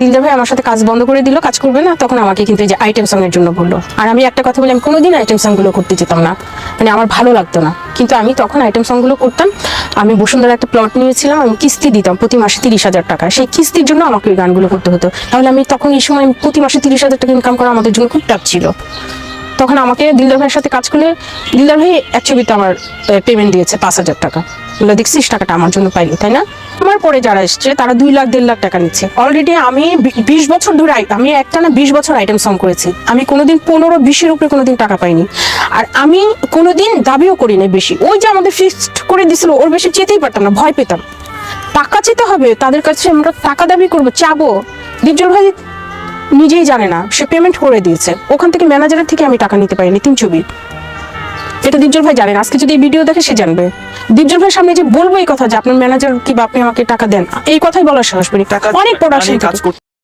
দিলদার ভাই আমার সাথে কাজ বন্ধ করে দিল, কাজ করবে না, তখন আমাকে কিন্তু এই যে আইটেম সং এর জন্য বললো। আর আমি একটা কথা বলি, আমি কোনোদিন আইটেম সং গুলো করতে যেতাম না, মানে আমার ভালো লাগতো না, কিন্তু আমি তখন আইটেম সং গুলো করতাম। আমি বসুন্ধরা একটা প্লট নিয়েছিলাম, আমি কিস্তি দিতাম প্রতি মাসে 30,000 টাকা, সেই কিস্তির জন্য আমাকে ওই গানগুলো করতে হতো। তাহলে আমি তখন এই সময় প্রতি মাসে 30,000 টাকা ইনকাম করা আমাদের জন্য খুব টাফ ছিল। তখন আমাকে দিলদার ভাইয়ের সাথে কাজ করলে দিলদার ভাই এক ছবিতে আমার পেমেন্ট দিয়েছে 5,000 টাকা। বলে দেখছিস টাকাটা আমার জন্য পাইলি, তাই না? আমার পরে যারা এসছে তারা 2 লাখ 1.5 লাখ টাকা নিচ্ছে। অলরেডি আমি 20 বছর ধরে আমি একটানা 20 বছর আইটেম সং করেছি। আমি কোনোদিন 15-20-এর উপরে কোনোদিন টাকা পাইনি। আর আমি কোনোদিন দাবিও করি না বেশি। ওই যে আমাদের ফিক্সড করে দিছিল, ওর বেশি চেতেই পারতাম না, ভয় পেতাম। টাকা চেতে হবে তাদের কাছে, আমরা টাকা দাবি করবো, চাবো। দীপজল ভাই নিজেই জানে না, সে পেমেন্ট করে দিয়েছে, ওখান থেকে ম্যানেজারের থেকে আমি টাকা নিতে পারিনি 3 ছবি। এটা দীপজল ভাই জানেন, আজকে যদি এই ভিডিও দেখে সে জানবে। দীপজল ভাইয়ের সামনে যে বলবো এই কথা যে আপনার ম্যানেজার কি বা আপনি আমাকে টাকা দেন, এই কথাই বলার সাহস পাই। অনেক প্রোডাকশন